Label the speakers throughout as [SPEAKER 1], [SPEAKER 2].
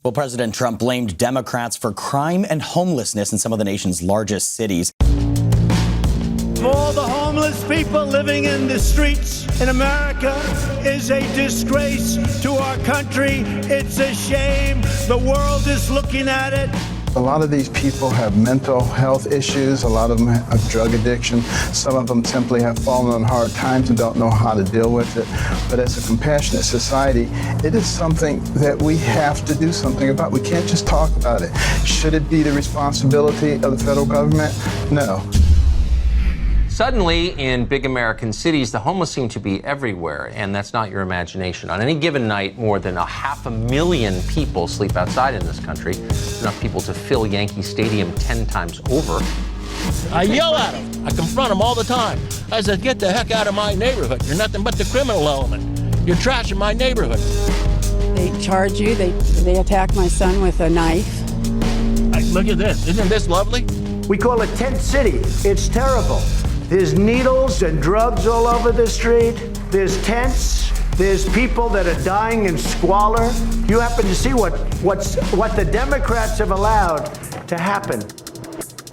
[SPEAKER 1] Well, President Trump blamed Democrats for crime and homelessness in some of the nation's largest cities.
[SPEAKER 2] All the homeless people living in the streets in America is a disgrace to our country. It's a shame. The world is looking at it.
[SPEAKER 3] A lot of these people have mental health issues. A lot of them have drug addiction. Some of them simply have fallen on hard times and don't know how to deal with it. But as a compassionate society, it is something that we have to do something about. We can't just talk about it. Should it be the responsibility of the federal government? No.
[SPEAKER 4] Suddenly, in big American cities, the homeless seem to be everywhere, and that's not your imagination. On any given night, more than 500,000 people sleep outside in this country, enough people to fill Yankee Stadium 10 times over.
[SPEAKER 5] I yell at them. I confront them all the time. I said, get the heck out of my neighborhood. You're nothing but the criminal element. You're trashing my neighborhood.
[SPEAKER 6] They charge you. They attack my son with a knife.
[SPEAKER 5] Look at this. Isn't this lovely?
[SPEAKER 2] We call it Tent City. It's terrible. There's needles and drugs all over the street. There's tents. There's people that are dying in squalor. You happen to see what the Democrats have allowed to happen.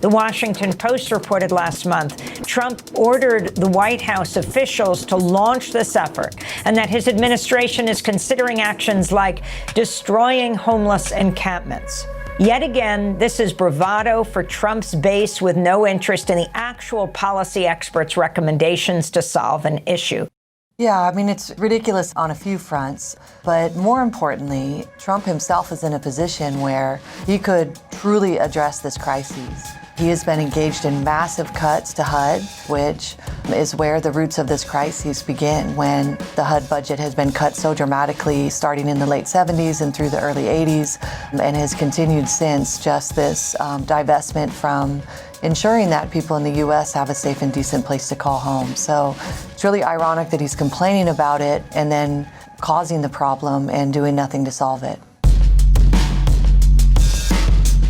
[SPEAKER 7] The Washington Post reported last month Trump ordered the White House officials to launch this effort and that his administration is considering actions like destroying homeless encampments. Yet again, this is bravado for Trump's base with no interest in the actual policy experts' recommendations to solve an issue.
[SPEAKER 8] Yeah, I mean, it's ridiculous on a few fronts, but more importantly, Trump himself is in a position where he could truly address this crisis. He has been engaged in massive cuts to HUD, which is where the roots of this crisis begin, when the HUD budget has been cut so dramatically starting in the late 70s and through the early 80s, and has continued since. Just this divestment from ensuring that people in the U.S. have a safe and decent place to call home. So it's really ironic that he's complaining about it and then causing the problem and doing nothing to solve it.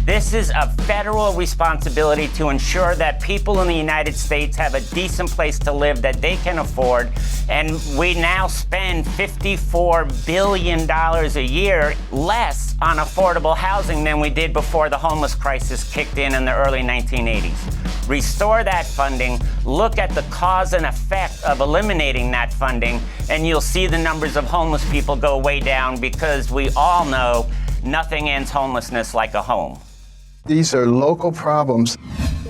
[SPEAKER 9] This is a federal responsibility to ensure that people in the United States have a decent place to live that they can afford. And we now spend $54 billion a year less on affordable housing than we did before the homeless crisis kicked in the early 1980s. Restore that funding, look at the cause and effect of eliminating that funding, and you'll see the numbers of homeless people go way down, because we all know nothing ends homelessness like a home.
[SPEAKER 3] These are local problems.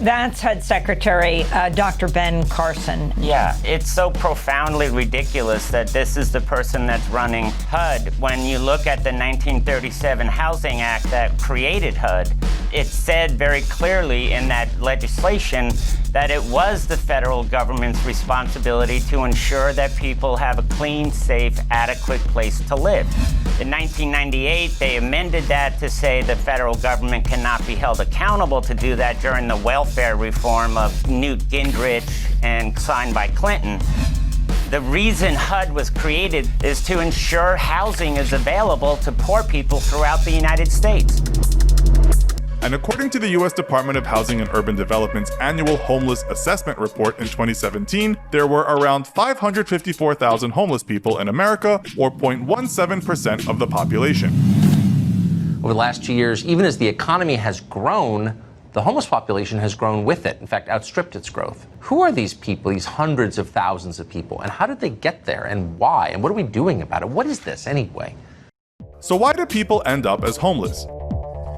[SPEAKER 7] That's HUD Secretary Dr. Ben Carson.
[SPEAKER 9] Yeah, it's so profoundly ridiculous that this is the person that's running HUD. When you look at the 1937 Housing Act that created HUD, it said very clearly in that legislation that it was the federal government's responsibility to ensure that people have a clean, safe, adequate place to live. In 1998, they amended that to say the federal government cannot be held accountable to do that during the welfare reform of Newt Gingrich and signed by Clinton. The reason HUD was created is to ensure housing is available to poor people throughout the United States.
[SPEAKER 10] And according to the U.S. Department of Housing and Urban Development's annual homeless assessment report in 2017, there were around 554,000 homeless people in America, or 0.17% of the population.
[SPEAKER 4] Over the last 2 years, even as the economy has grown, the homeless population has grown with it, in fact, outstripped its growth. Who are these people, these hundreds of thousands of people, and how did they get there, and why, and what are we doing about it? What is this anyway?
[SPEAKER 10] So why do people end up as homeless?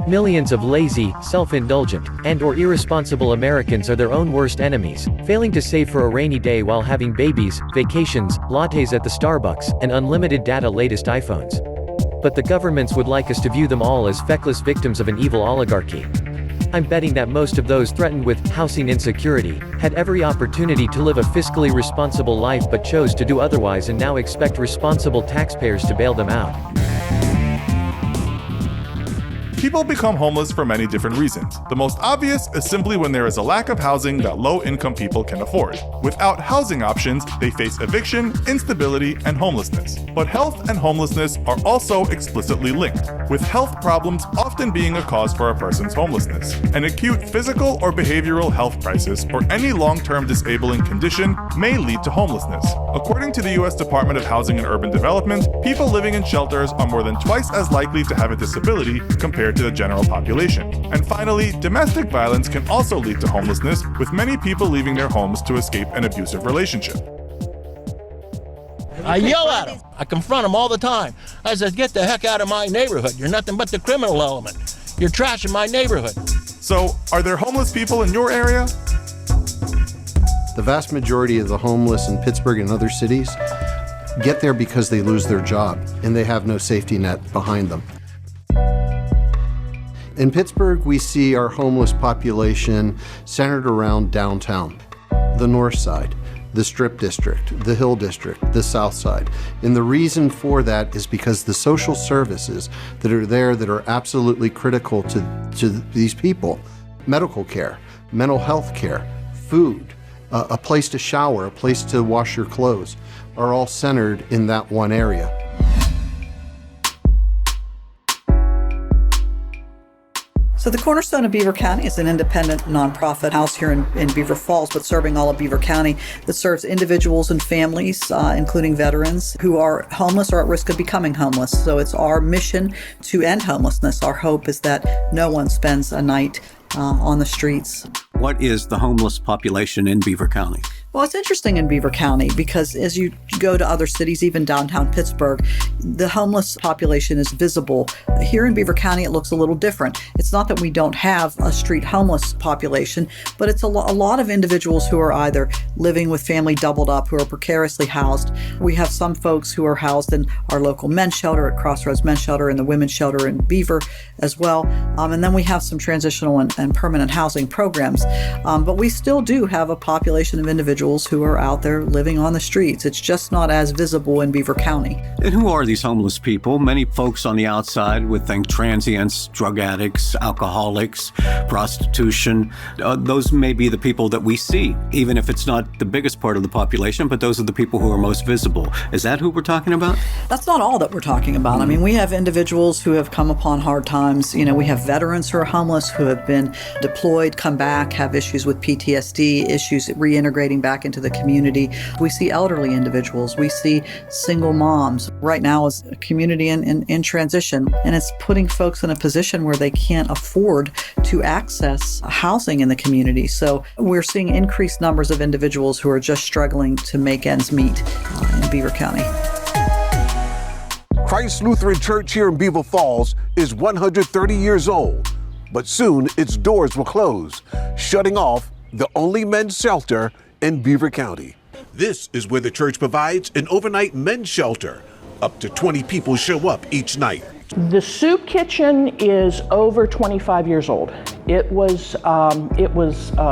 [SPEAKER 11] Millions of lazy, self-indulgent, and/or irresponsible Americans are their own worst enemies, failing to save for a rainy day while having babies, vacations, lattes at the Starbucks, and unlimited data latest iPhones. But the governments would like us to view them all as feckless victims of an evil oligarchy. I'm betting that most of those threatened with housing insecurity had every opportunity to live a fiscally responsible life but chose to do otherwise and now expect responsible taxpayers to bail them out.
[SPEAKER 10] People become homeless for many different reasons. The most obvious is simply when there is a lack of housing that low-income people can afford. Without housing options, they face eviction, instability, and homelessness. But health and homelessness are also explicitly linked, with health problems often being a cause for a person's homelessness. An acute physical or behavioral health crisis or any long-term disabling condition may lead to homelessness. According to the U.S. Department of Housing and Urban Development, people living in shelters are more than twice as likely to have a disability compared to the general population. And finally, domestic violence can also lead to homelessness, with many people leaving their homes to escape an abusive relationship.
[SPEAKER 5] I yell at them. I confront them all the time. I said, get the heck out of my neighborhood. You're nothing but the criminal element. You're trashing my neighborhood.
[SPEAKER 10] So, are there homeless people in your area?
[SPEAKER 12] The vast majority of the homeless in Pittsburgh and other cities get there because they lose their job and they have no safety net behind them. In Pittsburgh, we see our homeless population centered around downtown, the north side, the Strip District, the Hill District, the South Side. And the reason for that is because the social services that are there that are absolutely critical to these people, medical care, mental health care, food, a place to shower, a place to wash your clothes, are all centered in that one area.
[SPEAKER 13] So the Cornerstone of Beaver County is an independent nonprofit house here in Beaver Falls, but serving all of Beaver County, that serves individuals and families, including veterans, who are homeless or at risk of becoming homeless. So it's our mission to end homelessness. Our hope is that no one spends a night on the streets.
[SPEAKER 14] What is the homeless population in Beaver County?
[SPEAKER 13] Well, it's interesting in Beaver County because as you go to other cities, even downtown Pittsburgh, the homeless population is visible. Here in Beaver County, it looks a little different. It's not that we don't have a street homeless population, but it's a lot of individuals who are either living with family doubled up, who are precariously housed. We have some folks who are housed in our local men's shelter at Crossroads Men's Shelter and the women's shelter in Beaver as well. And then we have some transitional and permanent housing programs. But we still do have a population of individuals who are out there living on the streets. It's just not as visible in Beaver County.
[SPEAKER 14] And who are these homeless people? Many folks on the outside would think transients, drug addicts, alcoholics, prostitution. Those may be the people that we see, even if it's not the biggest part of the population, but those are the people who are most visible. Is that who we're talking about?
[SPEAKER 13] That's not all that we're talking about. I mean, we have individuals who have come upon hard times. You know, we have veterans who are homeless, who have been deployed, come back, have issues with PTSD, issues reintegrating back into the community. We see elderly individuals. We see single moms. Right now is a community in transition, and it's putting folks in a position where they can't afford to access housing in the community. So we're seeing increased numbers of individuals who are just struggling to make ends meet in Beaver County.
[SPEAKER 15] Christ Lutheran Church here in Beaver Falls is 130 years old, but soon its doors will close, shutting off the only men's shelter in Beaver County. This is where the church provides an overnight men's shelter. Up to 20 people show up each night.
[SPEAKER 16] The soup kitchen is over 25 years old. It was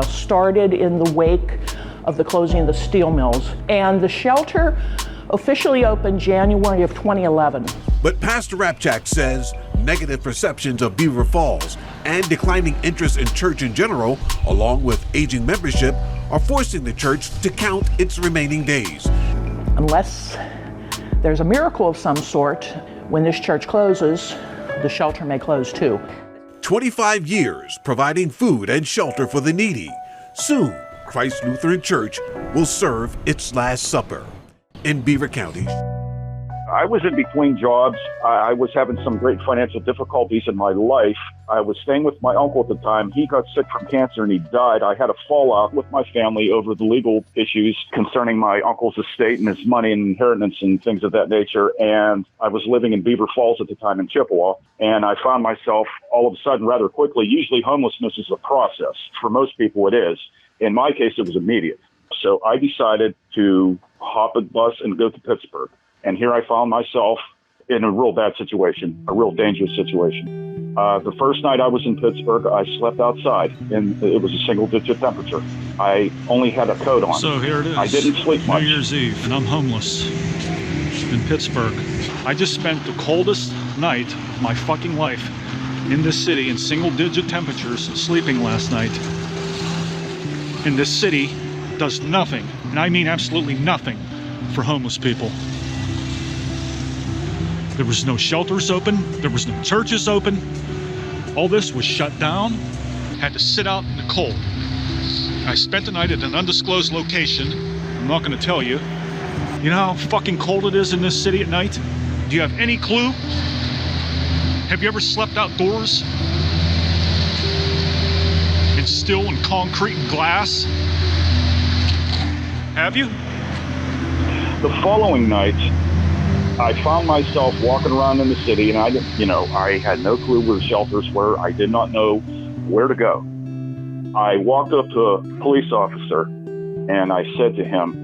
[SPEAKER 16] started in the wake of the closing of the steel mills, and the shelter officially opened January of 2011.
[SPEAKER 15] But Pastor Rapchak says negative perceptions of Beaver Falls and declining interest in church in general, along with aging membership, are forcing the church to count its remaining days.
[SPEAKER 16] Unless there's a miracle of some sort, when this church closes, the shelter may close too.
[SPEAKER 15] 25 years providing food and shelter for the needy. Soon, Christ Lutheran Church will serve its Last Supper. In Beaver County.
[SPEAKER 17] I was in between jobs. I was having some great financial difficulties in my life. I was staying with my uncle at the time. He got sick from cancer and he died. I had a fallout with my family over the legal issues concerning my uncle's estate and his money and inheritance and things of that nature. And I was living in Beaver Falls at the time in Chippewa. And I found myself all of a sudden rather quickly, usually homelessness is a process. For most people it is. In my case, it was immediate. So I decided to hop a bus and go to Pittsburgh. And here I found myself in a real bad situation, a real dangerous situation. The first night I was in Pittsburgh, I slept outside, and it was a single-digit temperature. I only had a coat on.
[SPEAKER 18] So here it is.
[SPEAKER 17] I didn't sleep much.
[SPEAKER 18] New Year's Eve, and I'm homeless in Pittsburgh. I just spent the coldest night of my fucking life in this city in single-digit temperatures sleeping last night. And this city does nothing, and I mean absolutely nothing, for homeless people. There was no shelters open, there was no churches open. All this was shut down, had to sit out in the cold. I spent the night at an undisclosed location. I'm not gonna tell you. You know how fucking cold it is in this city at night? Do you have any clue? Have you ever slept outdoors? In steel and concrete and glass? Have you?
[SPEAKER 17] The following night, I found myself walking around in the city, and I had no clue where shelters were. I did not know where to go. I walked up to a police officer, and I said to him,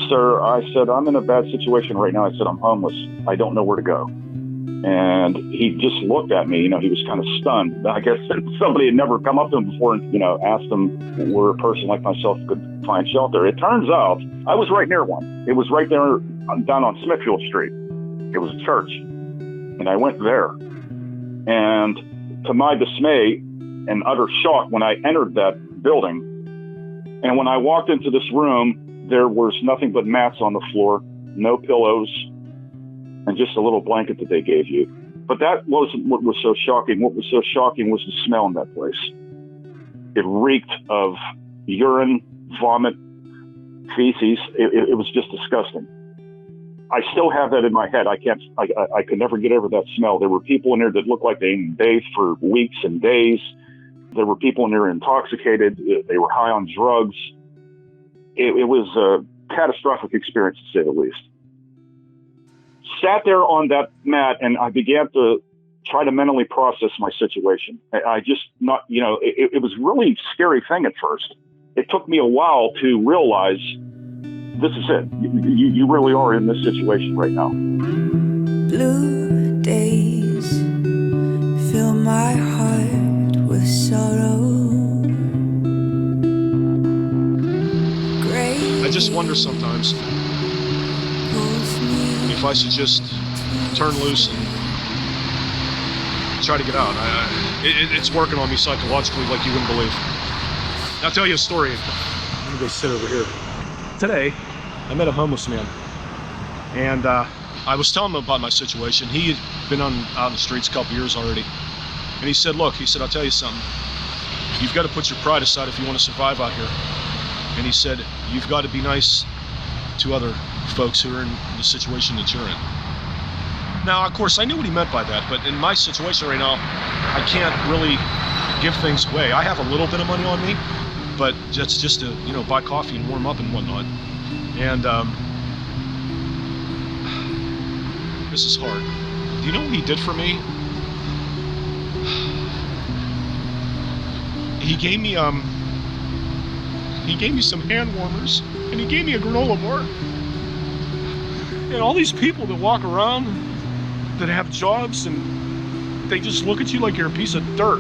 [SPEAKER 17] "Sir," I said, "I'm in a bad situation right now." I said, "I'm homeless. I don't know where to go." And he just looked at me, he was kind of stunned. I guess somebody had never come up to him before and, asked him where a person like myself could find shelter. It turns out I was right near one. It was right there down on Smithfield Street. It was a church. And I went there. And to my dismay and utter shock when I entered that building, and when I walked into this room, there was nothing but mats on the floor, no pillows, and just a little blanket that they gave you. But that wasn't what was so shocking. What was so shocking was the smell in that place. It reeked of urine, vomit, feces. It was just disgusting. I still have that in my head. I could never get over that smell. There were people in there that looked like they hadn't bathed for weeks and days. There were people in there intoxicated. They were high on drugs. It was a catastrophic experience, to say the least. Sat there on that mat, and I began to try to mentally process my situation. I just not, it was really scary thing at first. It took me a while to realize this is it. You really are in this situation right now.
[SPEAKER 19] Blue days fill my heart with sorrow.
[SPEAKER 18] I just wonder sometimes if I should just turn loose and try to get out. It's working on me psychologically like you wouldn't believe. I'll tell you a story. I'm gonna go sit over here. Today, I met a homeless man, and I was telling him about my situation. He had been out in the streets a couple years already, and he said, "Look," he said, "I'll tell you something. You've got to put your pride aside if you want to survive out here." And he said, "You've got to be nice to other folks who are in the situation that you're in." Now, of course, I knew what he meant by that, but in my situation right now, I can't really give things away. I have a little bit of money on me, but that's just to, buy coffee and warm up and whatnot. And this is hard. Do you know what he did for me? He gave me some hand warmers, and he gave me a granola bar. And all these people that walk around that have jobs, and they just look at you like you're a piece of dirt.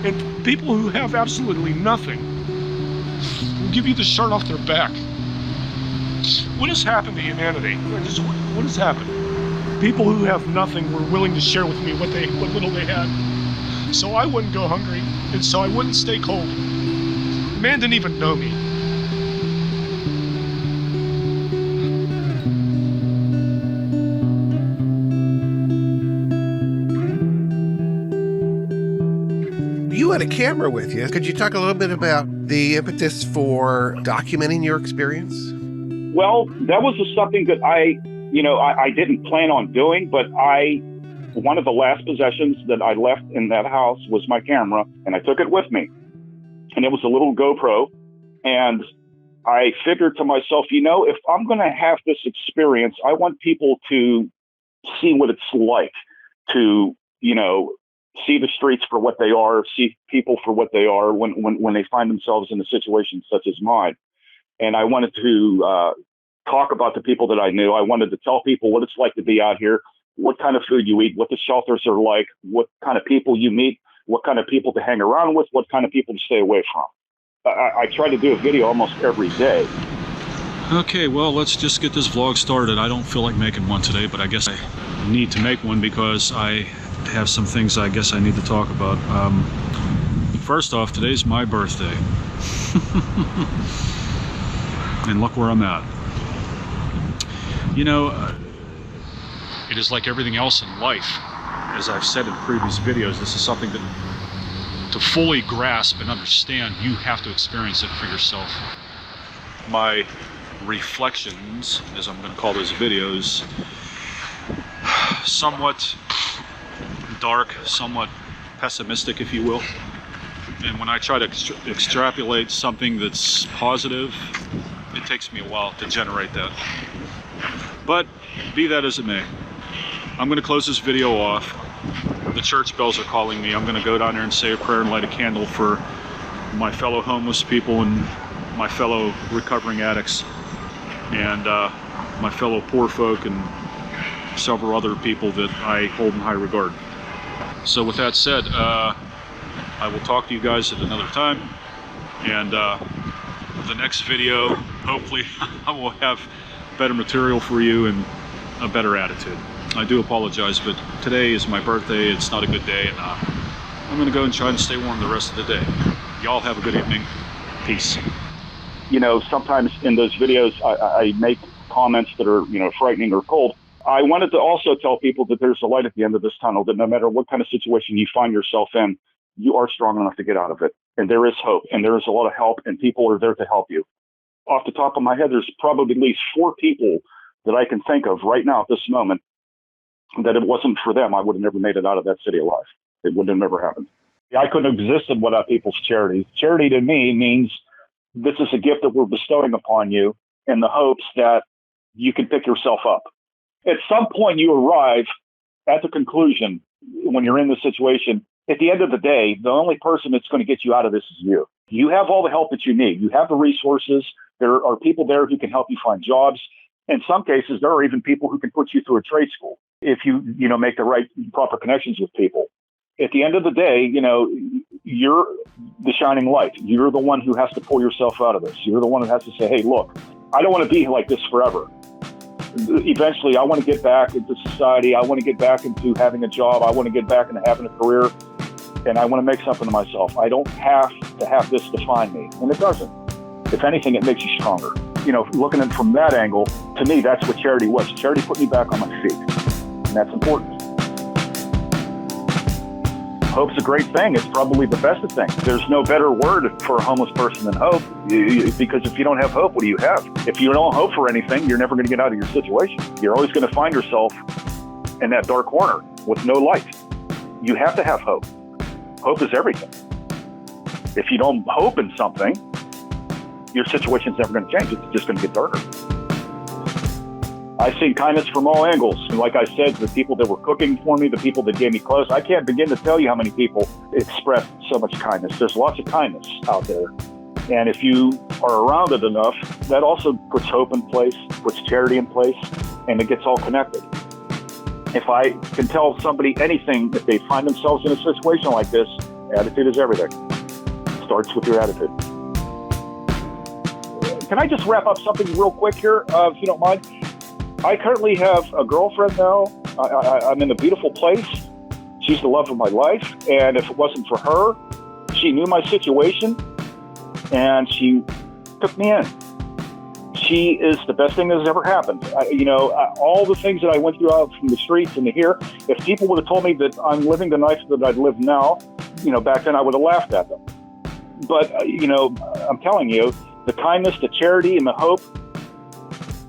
[SPEAKER 18] And people who have absolutely nothing will give you the shirt off their back. What has happened to humanity? What has happened? People who have nothing were willing to share with me what little they had, so I wouldn't go hungry, and so I wouldn't stay cold. The man didn't even know me.
[SPEAKER 15] You had a camera with you. Could you talk a little bit about the impetus for documenting your experience?
[SPEAKER 17] Well, that was something that I didn't plan on doing, but one of the last possessions that I left in that house was my camera, and I took it with me. And it was a little GoPro. And I figured to myself, if I'm going to have this experience, I want people to see what it's like to, see the streets for what they are, see people for what they are when they find themselves in a situation such as mine. And I wanted to talk about the people that I knew. I wanted to tell people what it's like to be out here, what kind of food you eat, what the shelters are like, what kind of people you meet, what kind of people to hang around with, what kind of people to stay away from. I try to do a video almost every day.
[SPEAKER 18] Okay, well, let's just get this vlog started. I don't feel like making one today, but I guess I need to make one because I
[SPEAKER 20] have some things I guess I need to talk about. First off, today's my birthday. And look where I'm at. You know, it is like everything else in life. As I've said in previous videos, this is something that to fully grasp and understand, you have to experience it for yourself. My reflections, as I'm going to call those videos, somewhat dark, somewhat pessimistic, if you will. And when I try to extrapolate something that's positive, it takes me a while to generate that. But be that as it may, I'm going to close this video off. The church bells are calling me. I'm going to go down there and say a prayer and light a candle for my fellow homeless people and my fellow recovering addicts and my fellow poor folk and several other people that I hold in high regard. So with that said, I will talk to you guys at another time, and the next video, hopefully I will have better material for you and a better attitude. I do apologize, but today is my birthday. It's not a good day, and I'm going to go and try to stay warm the rest of the day. Y'all have a good evening. Peace.
[SPEAKER 17] You know, sometimes in those videos, I make comments that are, you know, frightening or cold. I wanted to also tell people that there's a light at the end of this tunnel, that no matter what kind of situation you find yourself in, you are strong enough to get out of it. And there is hope, and there is a lot of help, and people are there to help you. Off the top of my head, there's probably at least 4 people that I can think of right now at this moment that if it wasn't for them, I would have never made it out of that city alive. It would have never happened. I couldn't have existed without people's charity. Charity to me means this is a gift that we're bestowing upon you in the hopes that you can pick yourself up. At some point, you arrive at the conclusion when you're in this situation. At the end of the day, the only person that's going to get you out of this is you. You have all the help that you need. You have the resources. There are people there who can help you find jobs. In some cases, there are even people who can put you through a trade school if you make the right, proper connections with people. At the end of the day, you're the shining light. You're the one who has to pull yourself out of this. You're the one who has to say, hey, look, I don't want to be like this forever. Eventually, I want to get back into society. I want to get back into having a job. I want to get back into having a career. And I want to make something of myself. I don't have to have this define me. And it doesn't. If anything, it makes you stronger. Looking at it from that angle, to me, that's what charity was. Charity put me back on my feet. And that's important. Hope's a great thing. It's probably the best of things. There's no better word for a homeless person than hope, because if you don't have hope, what do you have? If you don't hope for anything, you're never going to get out of your situation. You're always going to find yourself in that dark corner with no light. You have to have hope. Hope is everything. If you don't hope in something, your situation's never going to change. It's just going to get darker. I've seen kindness from all angles. And like I said, the people that were cooking for me, the people that gave me clothes, I can't begin to tell you how many people express so much kindness. There's lots of kindness out there. And if you are around it enough, that also puts hope in place, puts charity in place, and it gets all connected. If I can tell somebody anything, if they find themselves in a situation like this, attitude is everything. It starts with your attitude. Can I just wrap up something real quick here, if you don't mind? I currently have a girlfriend now. I'm in a beautiful place. She's the love of my life. And if it wasn't for her, she knew my situation and she took me in. She is the best thing that has ever happened. All the things that I went through out from the streets and to here, if people would have told me that I'm living the life that I'd live now, back then I would have laughed at them. But, I'm telling you, the kindness, the charity, and the hope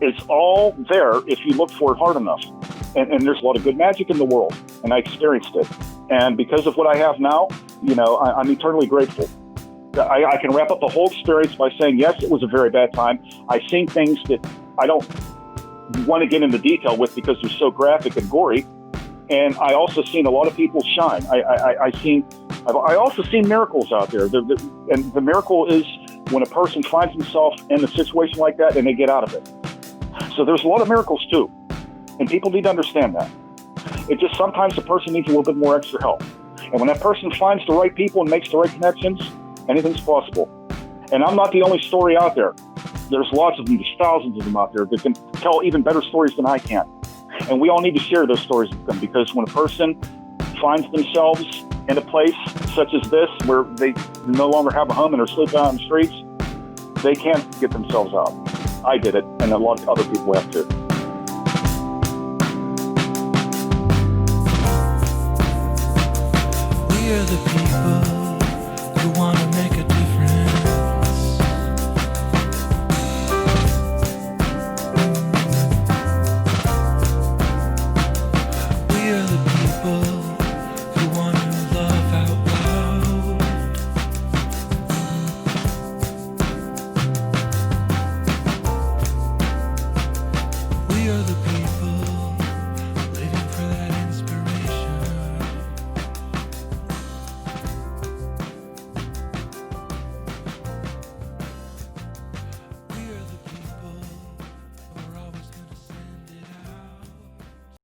[SPEAKER 17] is all there if you look for it hard enough. And there's a lot of good magic in the world, and I experienced it. And because of what I have now, I'm eternally grateful. I can wrap up the whole experience by saying, yes, it was a very bad time. I've seen things that I don't want to get into detail with because they're so graphic and gory. And I also seen a lot of people shine. I also seen miracles out there. And the miracle is when a person finds himself in a situation like that and they get out of it. So there's a lot of miracles too. And people need to understand that. It just sometimes the person needs a little bit more extra help. And when that person finds the right people and makes the right connections, anything's possible. And I'm not the only story out there. There's lots of them. There's thousands of them out there that can tell even better stories than I can. And we all need to share those stories with them, because when a person finds themselves in a place such as this where they no longer have a home and are sleeping out on the streets, they can't get themselves out. I did it, and a lot of other people have too.
[SPEAKER 19] We are the people who want to make a difference. We are the people who want to love out loud. We are the people